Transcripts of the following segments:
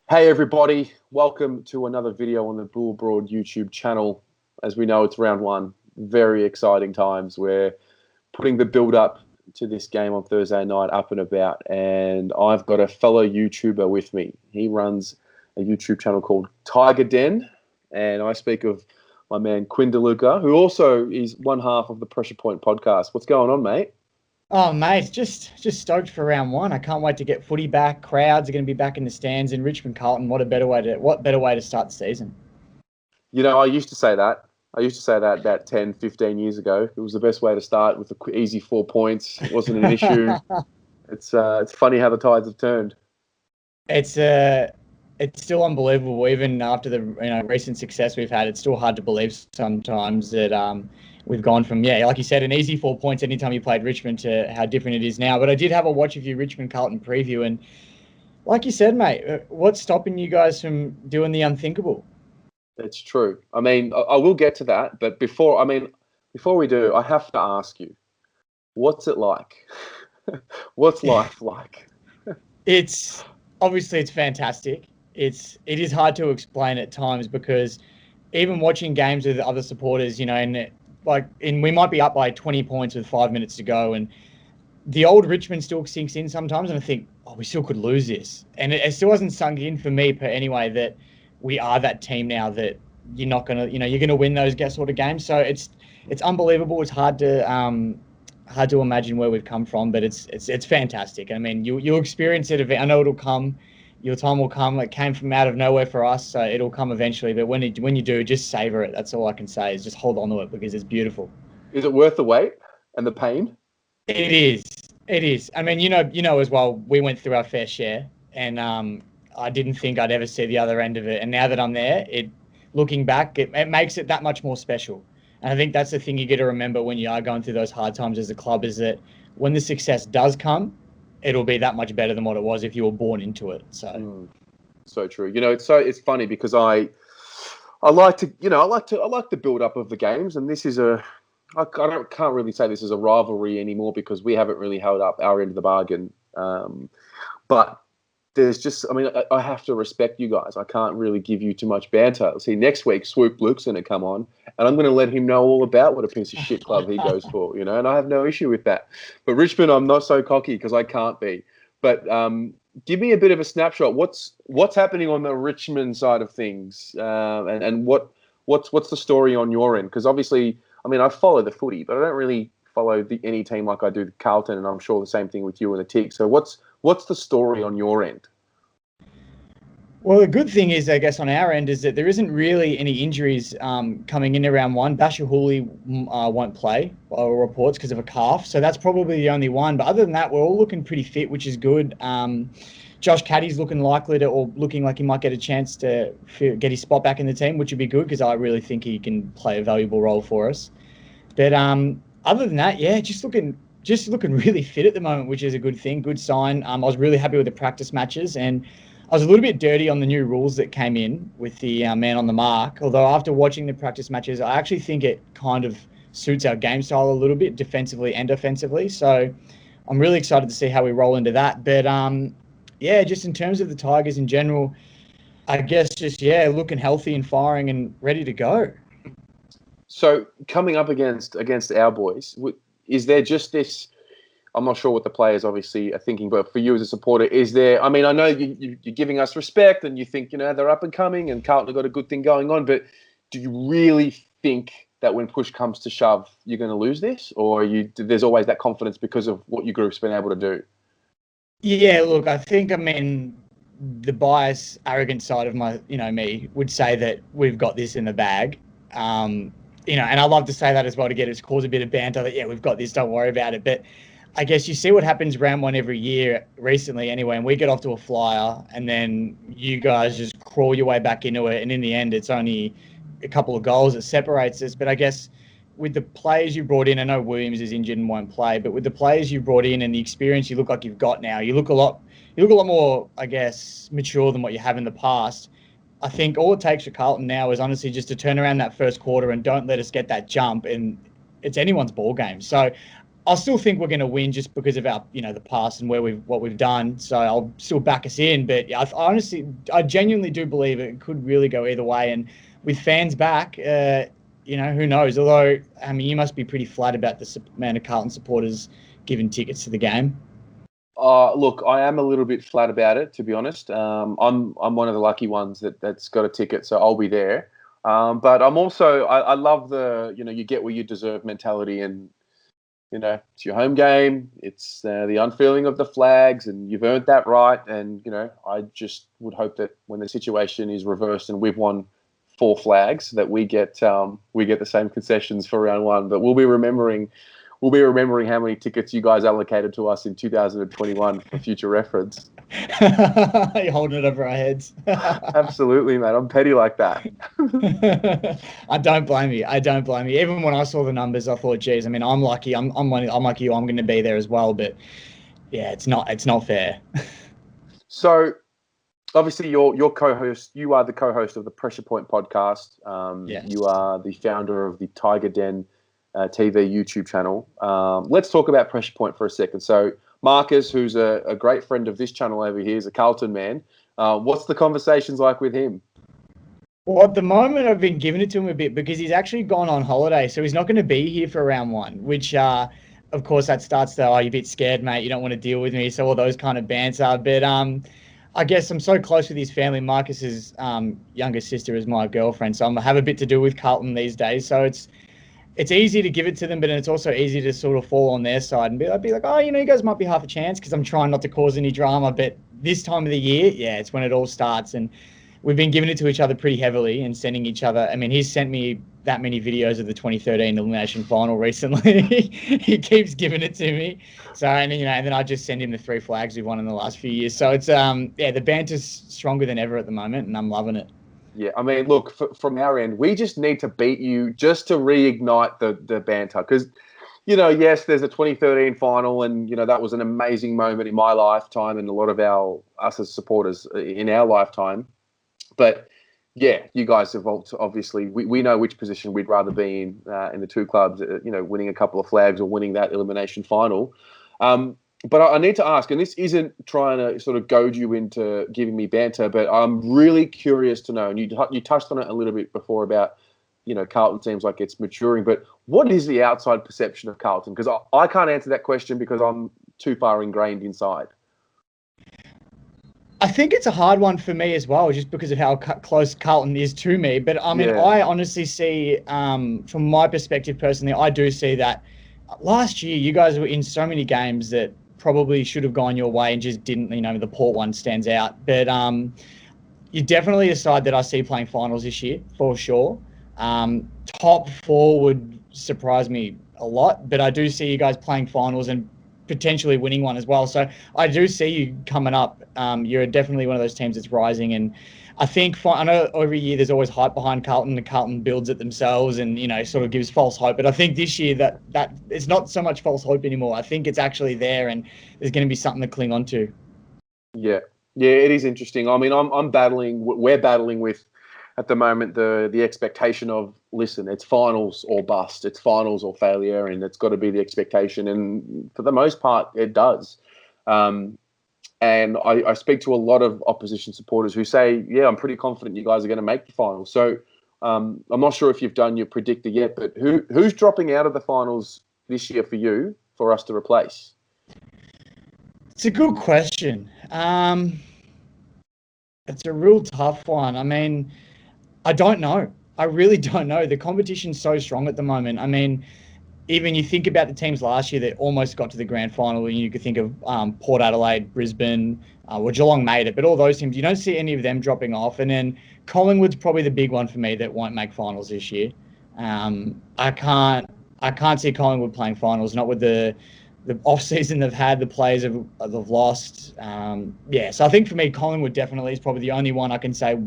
Hey everybody, welcome to another video on the Bull Broad YouTube channel. As we know, it's round one. Very exciting times. We're putting the build up to this game on Thursday night up and about, and I've got a fellow YouTuber with me. He runs a YouTube channel called Tiger Den, and I speak of my man Quinn DeLuca, who also is one half of the Pressure Point podcast. What's going on, mate? Oh, mate, just stoked for round one. I can't wait to get footy back. Crowds are going to be back in the stands in Richmond, Carlton. What better way to start the season? You know, I used to say that. About 10, 15 years ago. It was the best way to start with the easy 4 points. It wasn't an issue. It's funny how the tides have turned. It's still unbelievable. Even after the recent success we've had, it's still hard to believe sometimes that we've gone from, like you said, an easy 4 points anytime you played Richmond to how different it is now. But I did have a watch of your Richmond Carlton preview, and like you said, mate, what's stopping you guys from doing the unthinkable? It's true. I mean, I will get to that, but before we do, I have to ask you, what's it like? What's life like? It's fantastic. It is hard to explain at times because even watching games with other supporters, and we might be up by 20 points with 5 minutes to go, and the old Richmond still sinks in sometimes, and I think, we still could lose this. And it still hasn't sunk in for me anyway that we are that team now that you're not gonna, you're gonna win those sort of games. So it's unbelievable. It's hard to imagine where we've come from, but it's fantastic. I mean, you'll experience it. I know it'll come. Your time will come. It came from out of nowhere for us, so it'll come eventually. But when you do, just savor it. That's all I can say is just hold on to it because it's beautiful. Is it worth the wait and the pain? It is. It is. I mean, you know as well, we went through our fair share, and I didn't think I'd ever see the other end of it. And now that I'm there, looking back, it makes it that much more special. And I think that's the thing you get to remember when you are going through those hard times as a club is that when the success does come, it'll be that much better than what it was if you were born into it. So, so true. It's funny because I like the build up of the games, and this is can't really say this is a rivalry anymore because we haven't really held up our end of the bargain. But there's just, I have to respect you guys. I can't really give you too much banter. See, next week, Swoop Luke's going to come on, and I'm going to let him know all about what a piece of shit club he goes for, and I have no issue with that. But Richmond, I'm not so cocky because I can't be. But give me a bit of a snapshot. What's happening on the Richmond side of things, and what's the story on your end? Because obviously, I follow the footy, but I don't really follow any team like I do Carlton, and I'm sure the same thing with you and the Tig. So what's the story on your end? Well, the good thing is, I guess, on our end is that there isn't really any injuries coming in around one. Basher Hooley won't play reports because of a calf, so that's probably the only one. But other than that, we're all looking pretty fit, which is good. Josh Caddy's looking like he might get a chance to get his spot back in the team, which would be good because I really think he can play a valuable role for us. But other than that, just looking really fit at the moment, which is a good thing, good sign. I was really happy with the practice matches, and I was a little bit dirty on the new rules that came in with the man on the mark. Although after watching the practice matches, I actually think it kind of suits our game style a little bit, defensively and offensively. So I'm really excited to see how we roll into that. But just in terms of the Tigers in general, I guess looking healthy and firing and ready to go. So coming up against our boys, is there just this? I'm not sure what the players obviously are thinking, but for you as a supporter, is there? I know you're giving us respect, and you think they're up and coming, and Carlton have got a good thing going on. But do you really think that when push comes to shove, you're going to lose this, or there's always that confidence because of what your group's been able to do? Yeah, look, I think the bias, arrogant side of me would say that we've got this in the bag. And I love to say that as well to get it to cause a bit of banter that, we've got this, don't worry about it. But I guess you see what happens round one every year recently anyway, and we get off to a flyer and then you guys just crawl your way back into it. And in the end, it's only a couple of goals that separates us. But I guess with the players you brought in, I know Williams is injured and won't play, but with the players you brought in and the experience you look like you've got now, you look a lot more, I guess, mature than what you have in the past. I think all it takes for Carlton now is honestly just to turn around that first quarter and don't let us get that jump, and it's anyone's ball game. So I still think we're going to win just because of our, the past and what we've done. So I'll still back us in. But yeah, I genuinely do believe it could really go either way. And with fans back, who knows? Although, I mean, you must be pretty flat about the amount of Carlton supporters giving tickets to the game. Look, I am a little bit flat about it, to be honest. I'm one of the lucky ones that's got a ticket, so I'll be there. But I'm also I love the you get what you deserve mentality, and it's your home game. It's the unfurling of the flags, and you've earned that right. And I just would hope that when the situation is reversed and we've won 4 flags, that we get the same concessions for round 1. But we'll be remembering how many tickets you guys allocated to us in 2021 for future reference. You're holding it over our heads. Absolutely, mate. I'm petty like that. I don't blame you. Even when I saw the numbers, I thought, geez, I mean, I'm lucky. I'm like you. I'm going to be there as well. But yeah, it's not fair. So, obviously, your co-host. You are the co-host of the Pressure Point podcast. Yes. You are the founder of the Tiger Den TV YouTube channel. Let's talk about Pressure Point for a second. So Marcus, who's a great friend of this channel over here, is a Carlton man. What's the conversations like with him? Well, at the moment, I've been giving it to him a bit because he's actually gone on holiday, so he's not going to be here for round 1, which, of course, that starts to, you're a bit scared, mate, you don't want to deal with me, so all those kind of banter. But I guess I'm so close with his family. Marcus's younger sister is my girlfriend, so I have a bit to do with Carlton these days, so it's easy to give it to them, but it's also easy to sort of fall on their side and be like, oh, you guys might be half a chance, because I'm trying not to cause any drama. But this time of the year, yeah, it's when it all starts. And we've been giving it to each other pretty heavily and sending each other. I mean, he's sent me that many videos of the 2013 elimination final recently. He keeps giving it to me. So, and then I just send him the 3 flags we've won in the last few years. So it's, the banter's stronger than ever at the moment, and I'm loving it. Yeah, I mean, look, from our end, we just need to beat you just to reignite the banter. Because, yes, there's a 2013 final, and, that was an amazing moment in my lifetime and a lot of us as supporters in our lifetime. But, yeah, you guys have obviously, we know which position we'd rather be in the 2 clubs, winning a couple of flags or winning that elimination final. But I need to ask, and this isn't trying to sort of goad you into giving me banter, but I'm really curious to know, and you touched on it a little bit before about, Carlton seems like it's maturing, but what is the outside perception of Carlton? Because I can't answer that question because I'm too far ingrained inside. I think it's a hard one for me as well, just because of how close Carlton is to me. But I mean, I honestly see, from my perspective personally, I do see that last year you guys were in so many games that probably should have gone your way and just didn't. The Port one stands out. But you're definitely a side that I see playing finals this year, for sure. Top 4 would surprise me a lot, but I do see you guys playing finals and potentially winning one as well. So I do see you coming up. You're definitely one of those teams that's rising. And I think, I know every year there's always hype behind Carlton, and Carlton builds it themselves and, sort of gives false hope. But I think this year that it's not so much false hope anymore. I think it's actually there, and there's going to be something to cling on to. Yeah, it is interesting. I mean, we're battling with, at the moment, the expectation of, listen, it's finals or bust. It's finals or failure, and it's got to be the expectation. And for the most part, it does. And I speak to a lot of opposition supporters who say, yeah, I'm pretty confident you guys are going to make the finals. So I'm not sure if you've done your predictor yet, but who's dropping out of the finals this year for you for us to replace? It's a good question. It's a real tough one. I mean, I don't know. I really don't know. The competition's so strong at the moment. I mean, even you think about the teams last year that almost got to the grand final, and you could think of Port Adelaide, Brisbane, Geelong made it, but all those teams, you don't see any of them dropping off. And then Collingwood's probably the big one for me that won't make finals this year. I can't see Collingwood playing finals, not with the off-season they've had, the players have lost. So I think for me, Collingwood definitely is probably the only one I can say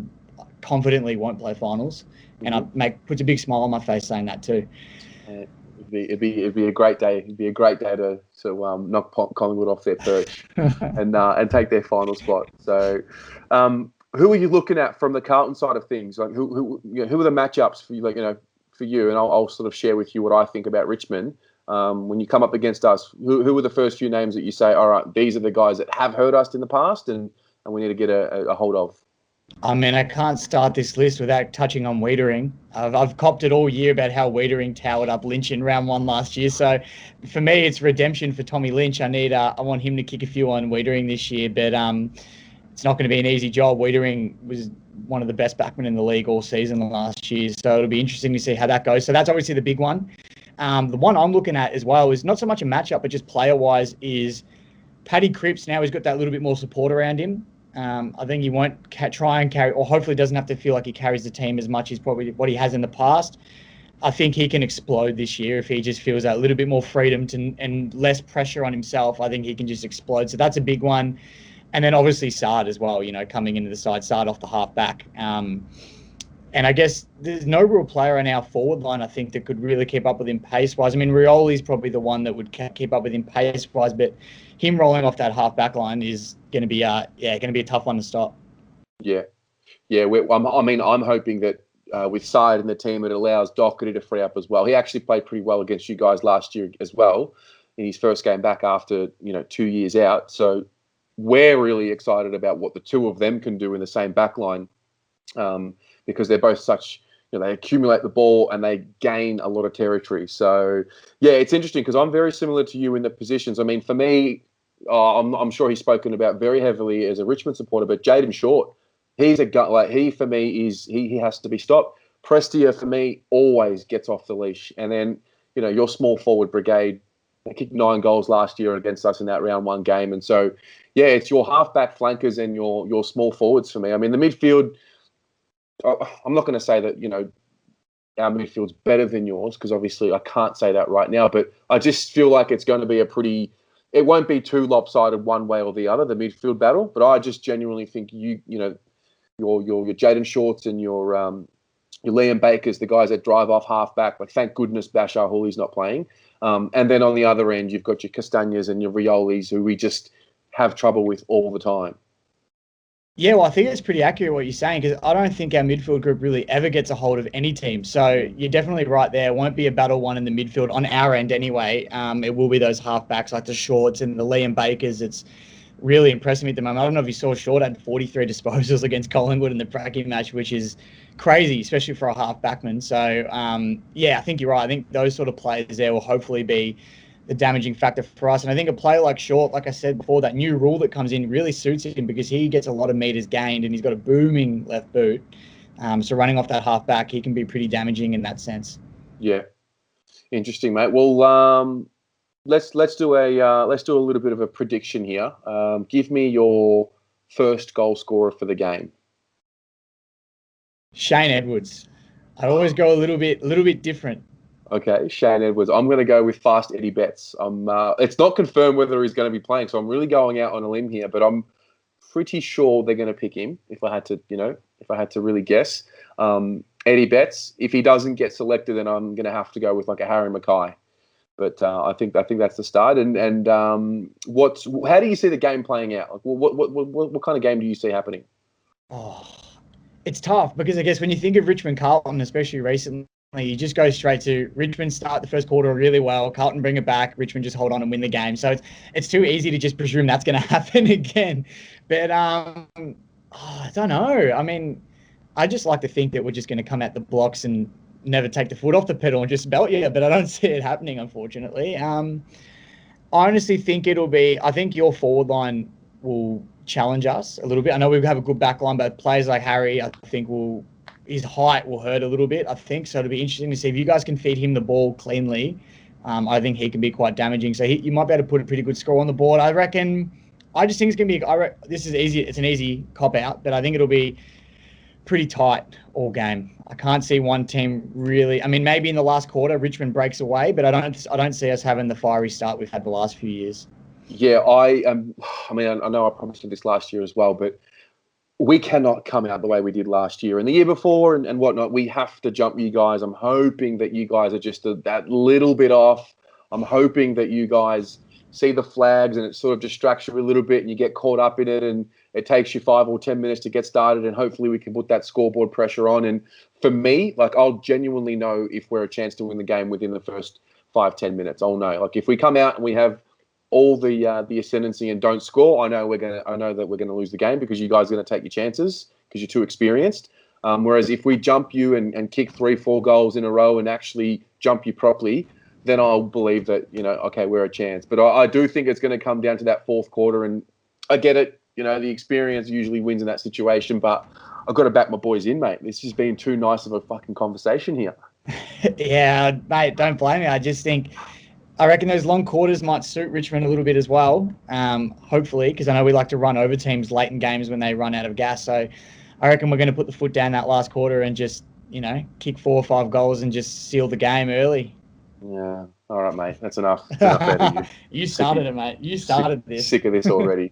confidently won't play finals. And puts a big smile on my face saying that too. It'd be a great day. It'd be a great day to knock Collingwood off their perch and take their final spot. So, who are you looking at from the Carlton side of things? Like who are the matchups for you? For you, and I'll sort of share with you what I think about Richmond. When you come up against us, who are the first few names that you say, all right, these are the guys that have hurt us in the past and we need to get a hold of? I mean, I can't start this list without touching on Wiedering. I've copped it all year about how Wiedering towered up Lynch in round 1 last year. So for me, it's redemption for Tommy Lynch. I want him to kick a few on Wiedering this year, but it's not going to be an easy job. Wiedering was one of the best backmen in the league all season last year. So it'll be interesting to see how that goes. So that's obviously the big one. The one I'm looking at as well is not so much a matchup, but just player-wise is Paddy Cripps. Now he's got that little bit more support around him. I think he won't try and carry, or hopefully doesn't have to feel like he carries the team as much as probably what he has in the past. I think he can explode this year if he just feels that little bit more freedom and less pressure on himself. I think he can just explode. So that's a big one. And then obviously Sard as well, coming into the side, Sard off the half back. And I guess there's no real player in our forward line, I think, that could really keep up with him pace-wise. I mean, Rioli's probably the one that would keep up with him pace-wise, but him rolling off that half-back line is going to be a tough one to stop. Yeah. I'm hoping that with Sard in the team, it allows Doherty to free up as well. He actually played pretty well against you guys last year as well in his first game back after 2 years out. So we're really excited about what the two of them can do in the same back line. Because they're both such, they accumulate the ball and they gain a lot of territory. So, yeah, it's interesting because I'm very similar to you in the positions. I mean, for me, I'm sure he's spoken about very heavily as a Richmond supporter, but Jaden Short, he's a gut. Like he for me is he has to be stopped. Prestia for me always gets off the leash, and then your small forward brigade. They kicked 9 goals last year against us in that round 1 game, and so yeah, it's your halfback flankers and your small forwards for me. I mean, the midfield. I'm not going to say that, our midfield's better than yours because obviously I can't say that right now, but I just feel like it's going to be it won't be too lopsided one way or the other, the midfield battle, but I just genuinely think your Jaden Shorts and your Liam Bakers, the guys that drive off half-back, like thank goodness Bashar Hooley's not playing. And then on the other end, you've got your Castagnas and your Riolis who we just have trouble with all the time. Yeah, well, I think it's pretty accurate what you're saying because I don't think our midfield group really ever gets a hold of any team. So you're definitely right there. It won't be a battle one in the midfield on our end anyway. It will be those halfbacks like the Shorts and the Liam Bakers. It's really impressing me at the moment. I don't know if you saw Short had 43 disposals against Collingwood in the bracket match, which is crazy, especially for a half-backman. So, yeah, I think you're right. I think those sort of players there will hopefully be the damaging factor for us. And I think a player like Short, like I said before, that new rule that comes in really suits him because he gets a lot of meters gained and he's got a booming left boot. So running off that half back, he can be pretty damaging in that sense. Yeah, interesting, mate. Well, let's do a little bit of a prediction here. Give me your first goal scorer for the game. Shane Edwards. I always go a little bit different. Okay, Shane Edwards. I'm going to go with Fast Eddie Betts. It's not confirmed whether he's going to be playing, so I'm really going out on a limb here. But I'm pretty sure they're going to pick him. If I had to really guess, Eddie Betts. If he doesn't get selected, then I'm going to have to go with like a Harry Mackay. But I think that's the start. And how do you see the game playing out? Like, what kind of game do you see happening? Oh, it's tough because I guess when you think of Richmond Carlton, especially recently. You just go straight to Richmond start the first quarter really well. Carlton bring it back. Richmond just hold on and win the game. So it's too easy to just presume that's going to happen again. But I don't know. I mean, I just like to think that we're just going to come at the blocks and never take the foot off the pedal and just belt you. But I don't see it happening, unfortunately. I honestly think I think your forward line will challenge us a little bit. I know we have a good back line, but players like Harry, I think his height will hurt a little bit, I think. So it'll be interesting to see if you guys can feed him the ball cleanly. I think he can be quite damaging. So you might be able to put a pretty good score on the board. I just think it's going to be, this is easy. It's an easy cop out, but I think it'll be pretty tight all game. I can't see one team really, I mean, maybe in the last quarter, Richmond breaks away, but I don't see us having the fiery start we've had the last few years. Yeah, I know I promised you this last year as well, but we cannot come out the way we did last year and the year before and whatnot. We have to jump you guys. I'm hoping that you guys are just that little bit off. I'm hoping that you guys see the flags and it sort of distracts you a little bit and you get caught up in it and it takes you 5 or 10 minutes to get started and hopefully we can put that scoreboard pressure on. And for me, like I'll genuinely know if we're a chance to win the game within the first 5-10 minutes. I'll know. Like if we come out and we have all the ascendancy and don't score, I know that we're gonna lose the game because you guys are gonna take your chances because you're too experienced. Whereas if we jump you and kick 3-4 goals in a row and actually jump you properly, then I'll believe that, okay, we're a chance. But I do think it's going to come down to that fourth quarter. And I get it, the experience usually wins in that situation. But I've got to back my boys in, mate. This has been too nice of a fucking conversation here. Yeah, mate, don't blame me. I reckon those long quarters might suit Richmond a little bit as well, hopefully, because I know we like to run over teams late in games when they run out of gas. So I reckon we're going to put the foot down that last quarter and just, kick 4 or 5 goals and just seal the game early. Yeah. All right, mate. That's enough. That's enough out of you. You started it, mate. You started this. Sick of this already.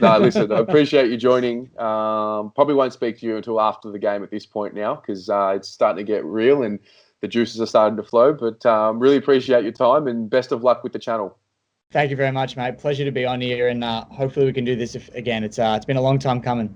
No, listen, I appreciate you joining. Probably won't speak to you until after the game at this point now because it's starting to get real and the juices are starting to flow. But really appreciate your time and best of luck with the channel. Thank you very much, mate. Pleasure to be on here, and hopefully we can do this again. It's been a long time coming.